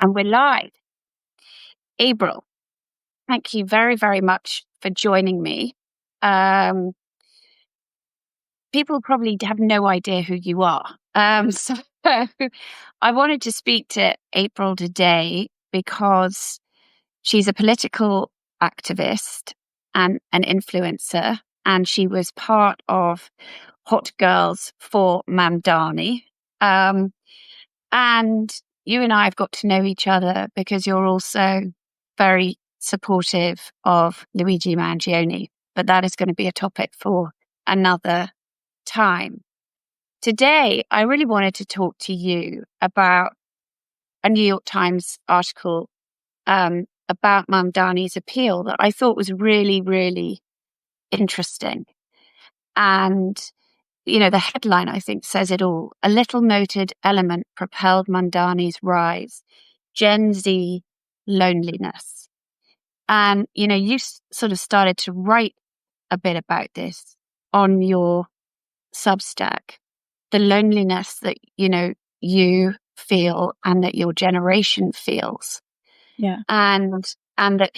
And we're live. Abril, thank you very, very much for joining me. People probably have no idea who you are. So I wanted to speak to Abril today because she's a political activist and an influencer, and she was part of Hot Girls for Mamdani. And you and I have got to know each other because you're also very supportive of Luigi Mangione, but that is going to be a topic for another time. Today, I really wanted to talk to you about a New York Times article about Mamdani's appeal that I thought was really, really interesting. And the headline, I think, says it all. A little noted element propelled Mamdani's rise, Gen Z loneliness. And, you sort of started to write a bit about this on your substack, the loneliness that, you feel and that your generation feels. Yeah. And that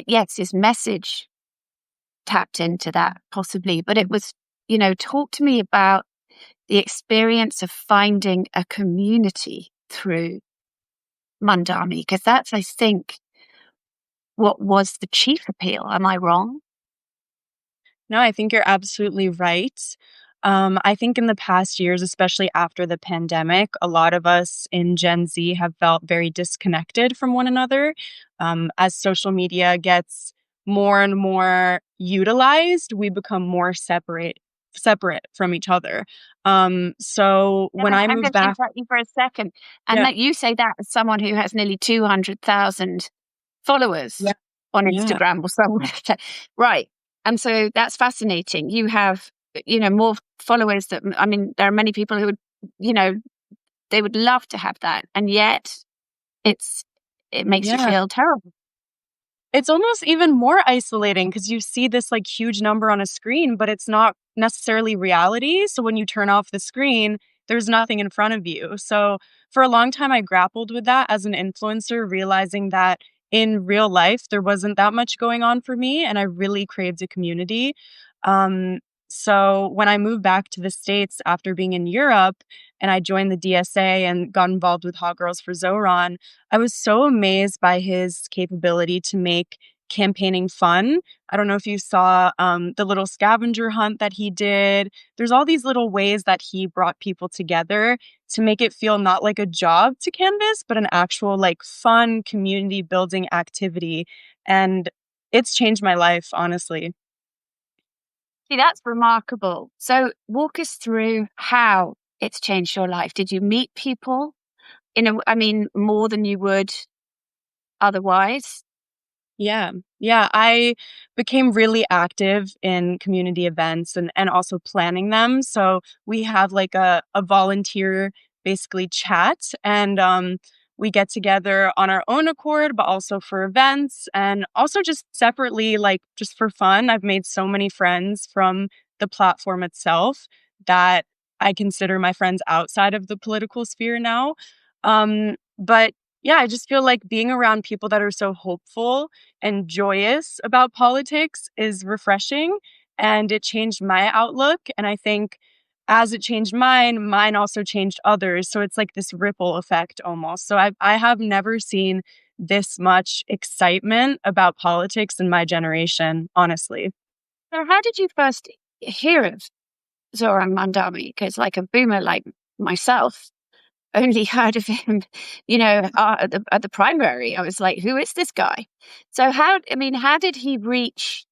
yes, his message tapped into that possibly, but it was, talk to me about the experience of finding a community through Mamdani, because that's, I think, what was the chief appeal. Am I wrong? No, I think you're absolutely right. I think in the past years, especially after the pandemic, a lot of us in Gen Z have felt very disconnected from one another. As social media gets more and more utilized, we become more separate from each other. So when I I'm moved going to back, interrupt you for a second. And yeah, that you say that as someone who has nearly 200,000 followers yeah, on yeah. Instagram or somewhere. Right. And so that's fascinating. You have, more followers there are many people who would, they would love to have that. And yet it makes you Yeah. feel terrible. It's almost even more isolating because you see this like huge number on a screen, but it's not necessarily reality. So when you turn off the screen, there's nothing in front of you. So for a long time, I grappled with that as an influencer, realizing that in real life, there wasn't that much going on for me, and I really craved a community. Um, so when I moved back to the States after being in Europe and I joined the DSA and got involved with Hot Girls for Zohran, I was so amazed by his capability to make campaigning fun. I don't know if you saw the little scavenger hunt that he did. There's all these little ways that he brought people together to make it feel not like a job to canvas, but an actual like fun community building activity. And it's changed my life, honestly. See, that's remarkable. So walk us through how it's changed your life. Did you meet people more than you would otherwise? Yeah. Yeah. I became really active in community events and also planning them. So we have like a volunteer basically chat and we get together on our own accord, but also for events and also just separately, like just for fun. I've made so many friends from the platform itself that I consider my friends outside of the political sphere now. But yeah, I just feel like being around people that are so hopeful and joyous about politics is refreshing, and it changed my outlook. And I think as it changed mine also changed others. So it's like this ripple effect almost. So I have never seen this much excitement about politics in my generation, honestly. So how did you first hear of Zohran Mamdani? Because like a boomer like myself, only heard of him, at the primary. I was like, who is this guy? So how did he reach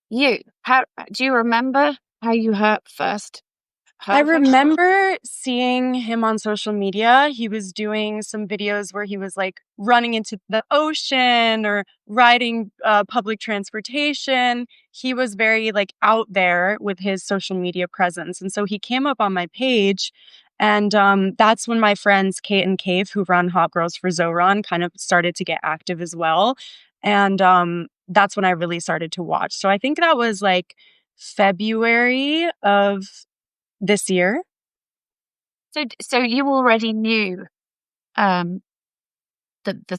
you? How do you remember how you first I heard of him? remember seeing him on social media. He was doing some videos where he was like running into the ocean or riding public transportation. He was very like out there with his social media presence. And so he came up on my page. And that's when my friends Kate and Cave, who run Hot Girls for Zohran, kind of started to get active as well. And that's when I really started to watch. So I think that was like February of this year. So you already knew the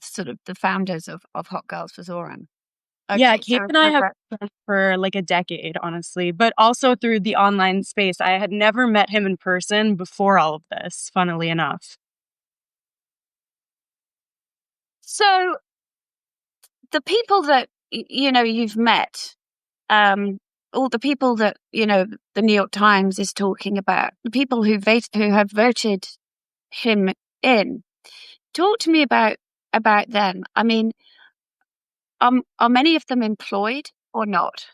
sort of the founders of Hot Girls for Zohran. Yeah, Okay, Kate so and I have been for like a decade, honestly, but also through the online space. I had never met him in person before all of this, funnily enough. so the people that you've met, all the people that the New York Times is talking about, the people who have voted him in. Talk to me about them. I mean, are many of them employed or not?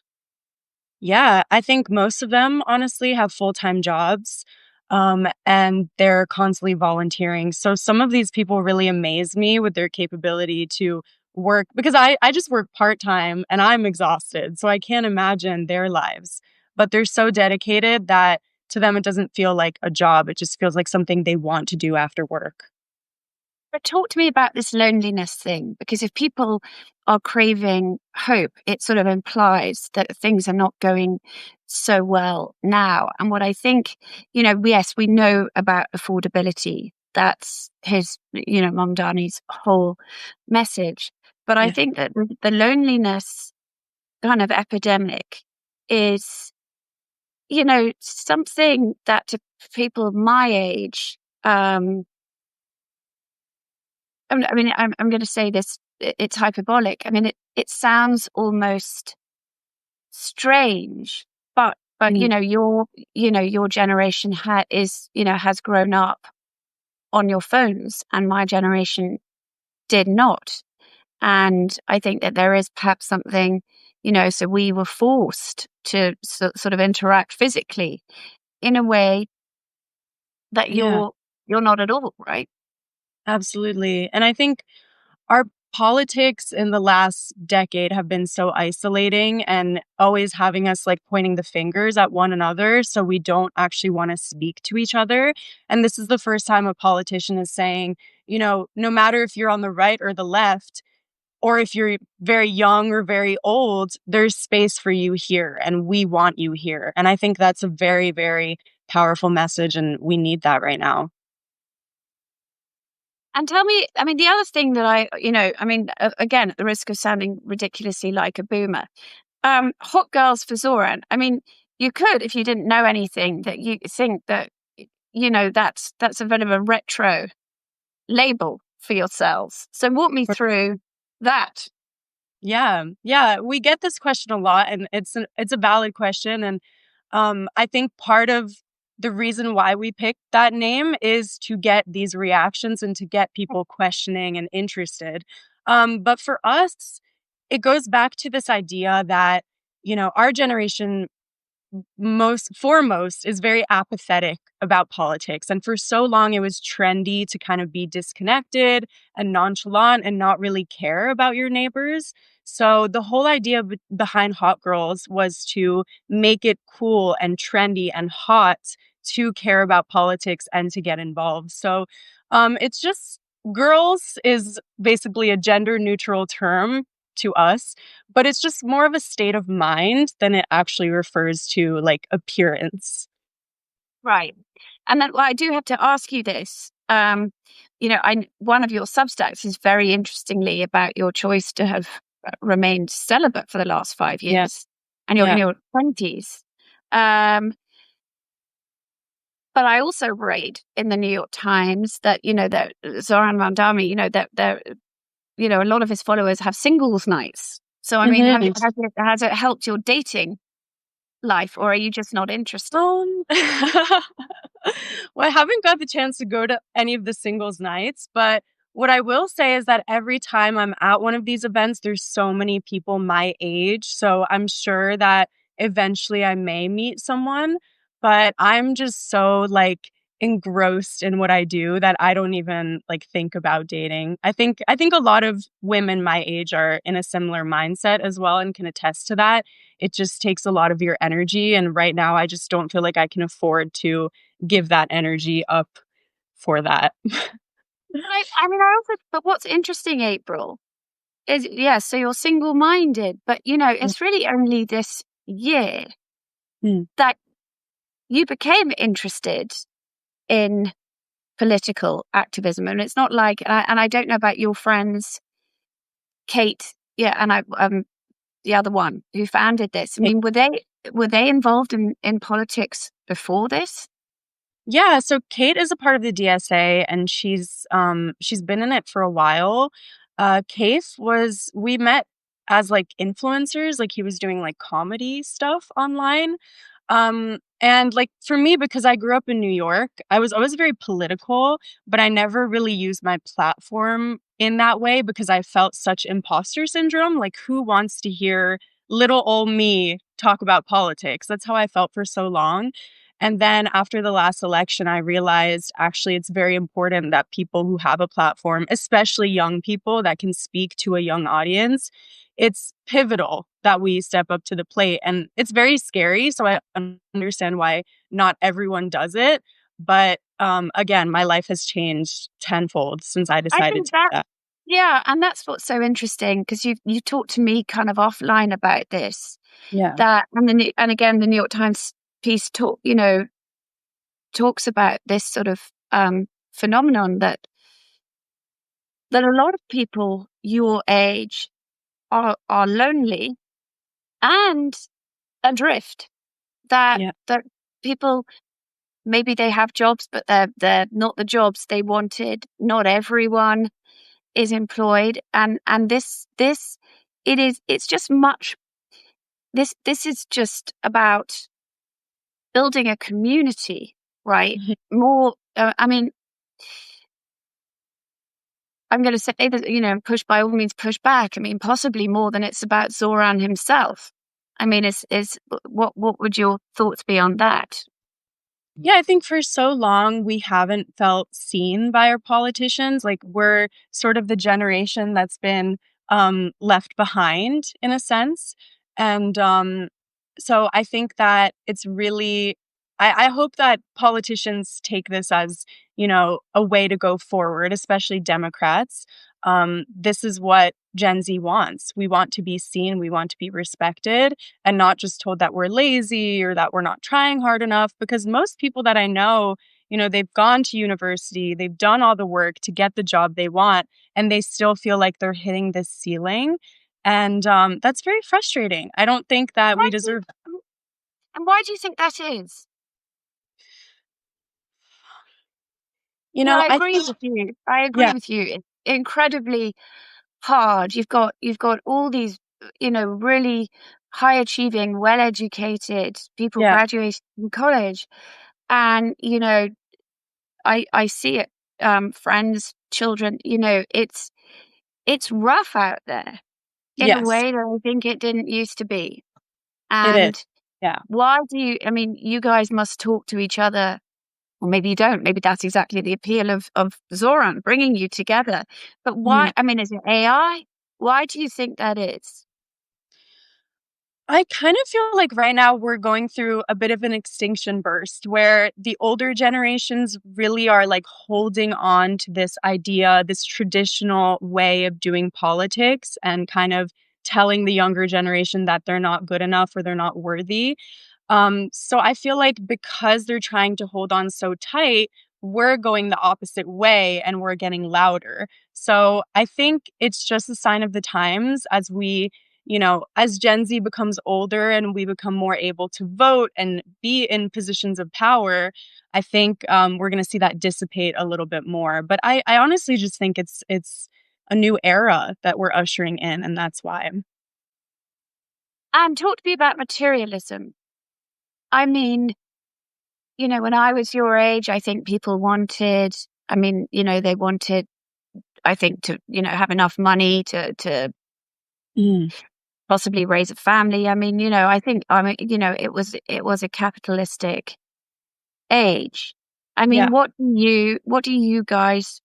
Yeah, I think most of them honestly have full-time jobs, and they're constantly volunteering. So some of these people really amaze me with their capability to work because I just work part-time and I'm exhausted. So I can't imagine their lives. But they're so dedicated that to them it doesn't feel like a job. It just feels like something they want to do after work. But talk to me about this loneliness thing, because if people are craving hope, it sort of implies that things are not going so well now. And what I think, yes, we know about affordability. That's his, Mamdani's whole message. But I Yeah. think that the loneliness kind of epidemic is, something that to people my age, I'm going to say this. It's hyperbolic. I mean, it sounds almost strange, but Mm. your generation has grown up on your phones, and my generation did not. And I think that there is perhaps something, so we were forced to sort of interact physically in a way that Yeah, you're not at all, right? absolutely. And I think our politics in the last decade have been so isolating and always having us like pointing the fingers at one another. So we don't actually want to speak to each other. And this is the first time a politician is saying, no matter if you're on the right or the left, or if you're very young or very old, there's space for you here and we want you here. And I think that's a very, very powerful message. And we need that right now. And tell me, I mean, the other thing that again, at the risk of sounding ridiculously like a boomer, Hot Girls for Zoran. I mean, you could, if you didn't know anything, that you think that, that's a bit of a retro label for yourselves. So walk me through that. Yeah. Yeah, we get this question a lot and it's a valid question and I think part of the reason why we picked that name is to get these reactions and to get people questioning and interested. But for us, it goes back to this idea that, our generation most foremost is very apathetic about politics. And for so long, it was trendy to kind of be disconnected and nonchalant and not really care about your neighbors. So the whole idea behind Hot Girls was to make it cool and trendy and hot to care about politics and to get involved. So it's just girls is basically a gender neutral term to us, but it's just more of a state of mind than it actually refers to like appearance. Right. And then, well, I do have to ask you this. One of your substacks is very interestingly about your choice to have remained celibate for the last 5 Yeah. years, and you're in Yeah. your 20s. Um, but I also read in the New York Times that that Zohran Mamdani, a lot of his followers have singles nights. So I mean, Mhm. has it helped your dating life, or are you just not interested? Well, I haven't got the chance to go to any of the singles nights, but what I will say is that every time I'm at one of these events, there's so many people my age. So I'm sure that eventually I may meet someone, but I'm just so like engrossed in what I do that I don't even like think about dating. I think a lot of women my age are in a similar mindset as well and can attest to that. It just takes a lot of your energy. And right now, I just don't feel like I can afford to give that energy up for that. But what's interesting, April, is so you're single-minded, but it's really only this year Mm. that you became interested in political activism. And it's not like, and I don't know about your friends, Kate, yeah, and the other one who founded this. I mean, were they involved in politics before this? Yeah, so Kate is a part of the DSA and she's been in it for a while. Kate was we met as like influencers, like he was doing like comedy stuff online. And like for me, because I grew up in New York, I was always very political, but I never really used my platform in that way because I felt such imposter syndrome. Like, who wants to hear little old me talk about politics? That's how I felt for so long. And then after the last election, I realized actually it's very important that people who have a platform, especially young people that can speak to a young audience, it's pivotal that we step up to the plate. And it's very scary. So I understand why not everyone does it. But again, my life has changed tenfold since I I decided think to do that, that. yeah, and that's what's so interesting because you talked to me kind of offline about this. Yeah. That and again, the New York Times piece talks about this sort of phenomenon that a lot of people your age are lonely and adrift. Yeah. That people, maybe they have jobs, but they're not the jobs they wanted. Not everyone is employed, and it's just much. This is just about building a community, right? Mhm. More. I mean, I'm going to say that, push, by all means, push back. I mean, possibly more than it's about Zohran himself. I mean, is what would your thoughts be on that? Yeah, I think for so long we haven't felt seen by our politicians. Like we're sort of the generation that's been left behind in a sense. And so I think that it's really, I hope that politicians take this as, a way to go forward, especially Democrats. This is what Gen Z wants. We want to be seen, we want to be respected and not just told that we're lazy or that we're not trying hard enough. Because most people that I know, they've gone to university, they've done all the work to get the job they want, and they still feel like they're hitting this ceiling. And that's very frustrating. I don't think that Why we do you, deserve. and why do you think that is? Well, I I agree think, with you. I agree yeah, with you. It's incredibly hard. You've got all these, really high achieving, well educated people yeah, graduating from college, and I see it. Friends, children. It's rough out there in a yes, way that I think it didn't used to be. it is. And Yeah. why do you? I mean, you guys must talk to each other. Or maybe you don't. Maybe that's exactly the appeal of Zoran, bringing you together. But why? I mean, is it AI? Why do you think that is? I kind of feel like right now we're going through a bit of an extinction burst where the older generations really are like holding on to this idea, this traditional way of doing politics and kind of telling the younger generation that they're not good enough or they're not worthy. So I feel like because they're trying to hold on so tight, we're going the opposite way and we're getting louder. So I think it's just a sign of the times as as Gen Z becomes older and we become more able to vote and be in positions of power, I think we're going to see that dissipate a little bit more. But I honestly just think it's a new era that we're ushering in, and that's why. And talk to me about materialism. I mean, when I was your age, I think people wanted. I mean, they wanted. I think to have enough money to Mm, possibly raise a family. I mean, it was a capitalistic age. I mean, yeah. what do you guys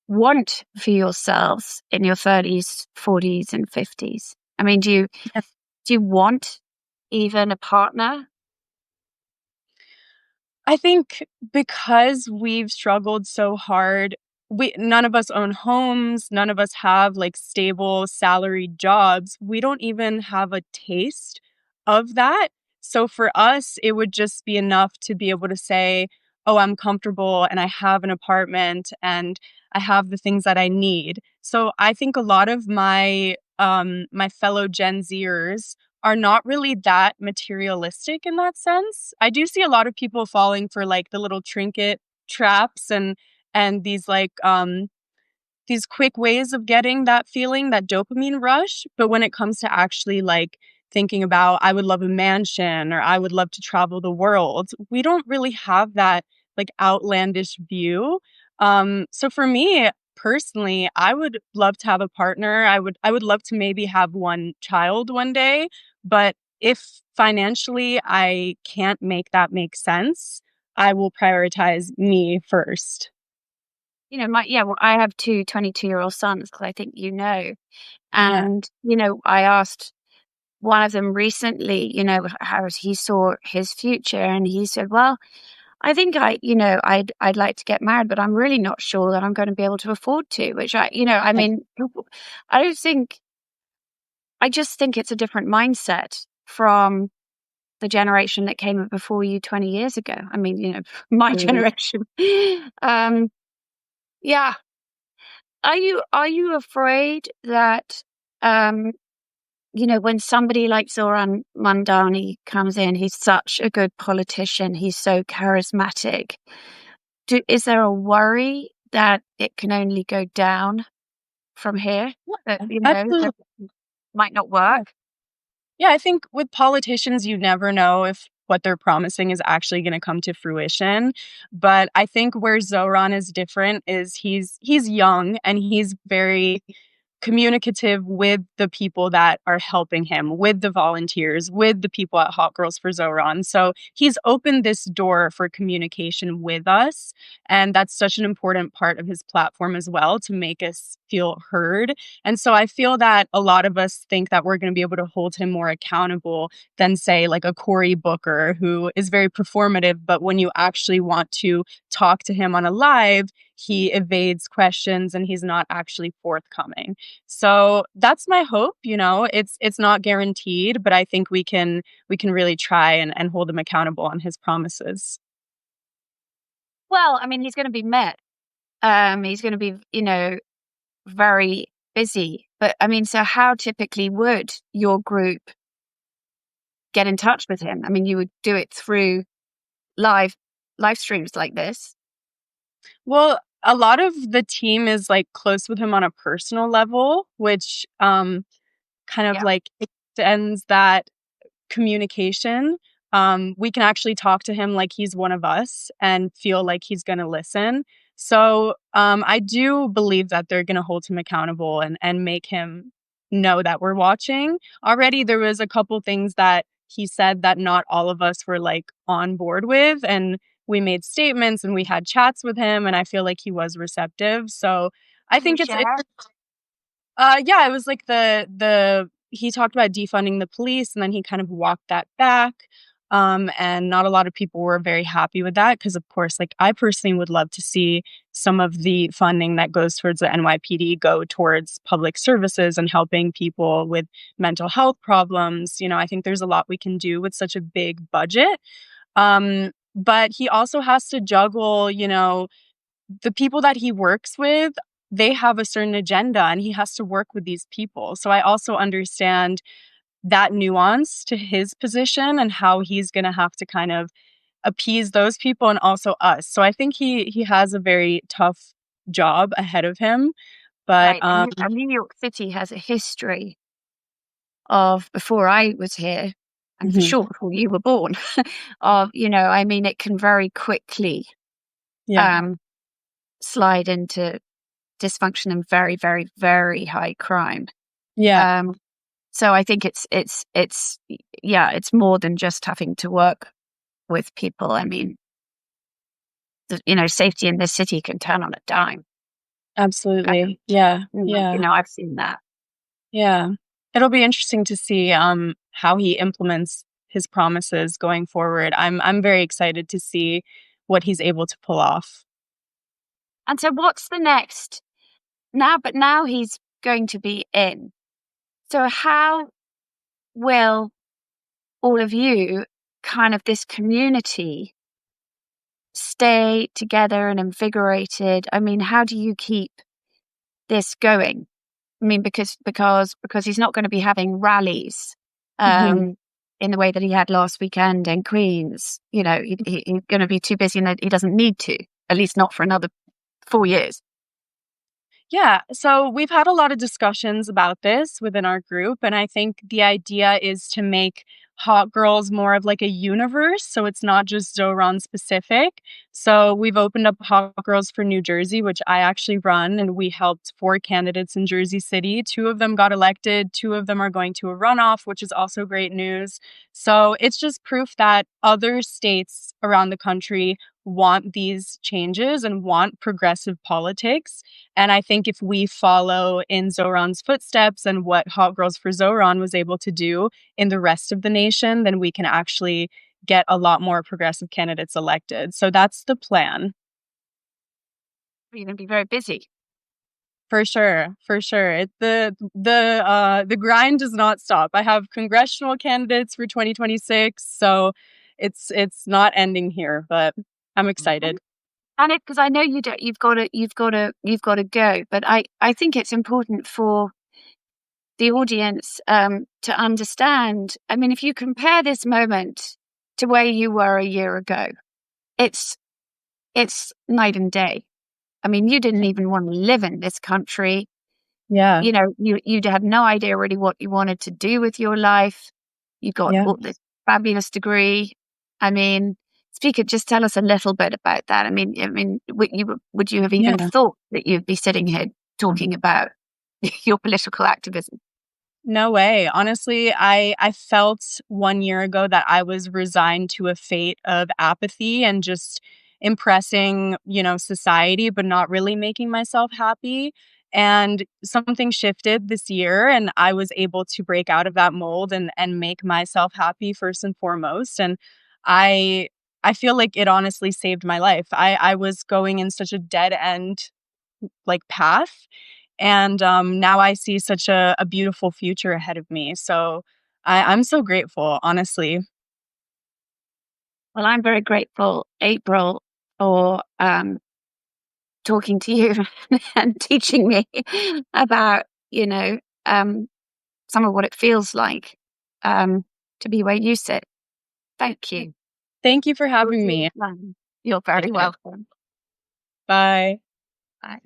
want for yourselves in your 30s, 40s, and 50s? I mean, do you want even a partner? I think because we've struggled so hard, we none of us own homes, none of us have like stable salaried jobs. We don't even have a taste of that. So for us, it would just be enough to be able to say, oh, I'm comfortable and I have an apartment and I have the things that I need. So I think a lot of my fellow Gen Zers are not really that materialistic in that sense. I do see a lot of people falling for like the little trinket traps and these quick ways of getting that feeling, that dopamine rush. But when it comes to actually like thinking about, I would love a mansion or I would love to travel the world, we don't really have that like outlandish view. So for me personally, I would love to have a partner. I would love to maybe have one child one day. But if financially I can't make that make sense, I will prioritize me first. Well, I have two 22-year-old sons, because I think Yeah. and, I asked one of them recently, how he saw his future. And he said, well, I think I'd like to get married, but I'm really not sure that I'm going to be able to afford to, which I mean, I don't think, I just think it's a different mindset from the generation that came before you 20 years ago. I mean, my Absolutely. generation. um, yeah. Are you afraid that, um, when somebody like Zohran Mamdani comes in, he's such a good politician, he's so charismatic. Is there a worry that it can only go down from here? That, that Absolutely. might not work? Yeah, I think with politicians, you never know if what they're promising is actually going to come to fruition. But I think where Zoran is different is he's young and he's very communicative with the people that are helping him, with the volunteers, with the people at Hot Girls for Zoran. So he's opened this door for communication with us. And that's such an important part of his platform as well, to make us feel heard. And so I feel that a lot of us think that we're going to be able to hold him more accountable than, say, like a Cory Booker, who is very performative. But when you actually want to talk to him on a live, he evades questions and he's not actually forthcoming. So that's my hope, It's not guaranteed, but I think we can really try and hold him accountable on his promises. Well, I mean, he's going to be met. He's going to be, very busy. But I mean, so how typically would your group get in touch with him? I mean, you would do it through live live streams like this. Well, a lot of the team is like close with him on a personal level, which kind of Yeah. like extends that communication. We can actually talk to him like he's one of us and feel like he's going to listen. So I do believe that they're going to hold him accountable and make him know that we're watching. Already, there was a couple things that he said that not all of us were like on board with, and we made statements and we had chats with him, and I feel like he was receptive. So I Can you think it's share? yeah, it was like the he talked about defunding the police, and then he kind of walked that back. And not a lot of people were very happy with that because, of course, like I personally would love to see some of the funding that goes towards the NYPD go towards public services and helping people with mental health problems. I think there's a lot we can do with such a big budget. But he also has to juggle, the people that he works with, they have a certain agenda and he has to work with these people. So I also understand that nuance to his position and how he's going to have to kind of appease those people and also us. So I think he has a very tough job ahead of him. But Right. And New York City has a history of, before I was here, and for mhm, sure before you were born, of, I mean, it can very quickly yeah, um, slide into dysfunction and very, very, very high crime. yeah, Um, so I think it's more than just having to work with people. I mean, safety in this city can turn on a dime. Um, absolutely. Yeah, yeah. I've seen that. Yeah. It'll be interesting to see how he implements his promises going forward. I'm very excited to see what he's able to pull off. And so what's the next now? But now he's going to be in. So how will all of you, kind of this community, stay together and invigorated? I mean, how do you keep this going? I mean, because he's not going to be having rallies in the way that he had last weekend in Queens. You know, he's going to be too busy, and he doesn't need to, at least not for another 4 years. Yeah, so we've had a lot of discussions about this within our group, and I think the idea is to make Hot Girls more of like a universe, so it's not just Zohran specific. So we've opened up Hot Girls for New Jersey, which I actually run, and we helped 4 candidates in Jersey City. 2 of them got elected, 2 of them are going to a runoff, which is also great news. So it's just proof that other states around the country want these changes and want progressive politics. And I think if we follow in Zohran's footsteps and what Hot Girls for Zohran was able to do in the rest of the nation, then we can actually get a lot more progressive candidates elected. So that's the plan. You're going to be very busy. For sure, for sure. The grind does not stop. I have congressional candidates for 2026, so it's not ending here, but I'm excited. And because I know you've got to go, but I think it's important for the audience to understand. I mean, if you compare this moment to where you were a year ago, it's night and day. I mean, you didn't even want to live in this country. Yeah. You know, you had no idea really what you wanted to do with your life. You got all this fabulous degree. I mean, Speaker, just tell us a little bit about that. I mean, would you have even thought that you'd be sitting here talking about your political activism? No way. Honestly, I felt 1 year ago that I was resigned to a fate of apathy and just impressing, society, but not really making myself happy. And something shifted this year, and I was able to break out of that mold and make myself happy first and foremost. And I I feel like it honestly saved my life. I was going in such a dead end path. And now I see such a beautiful future ahead of me. So I'm so grateful, honestly. Well, I'm very grateful, April, for talking to you and teaching me about, some of what it feels like to be where you sit. Thank you. Thank you for having me. You're very welcome. Bye. Bye.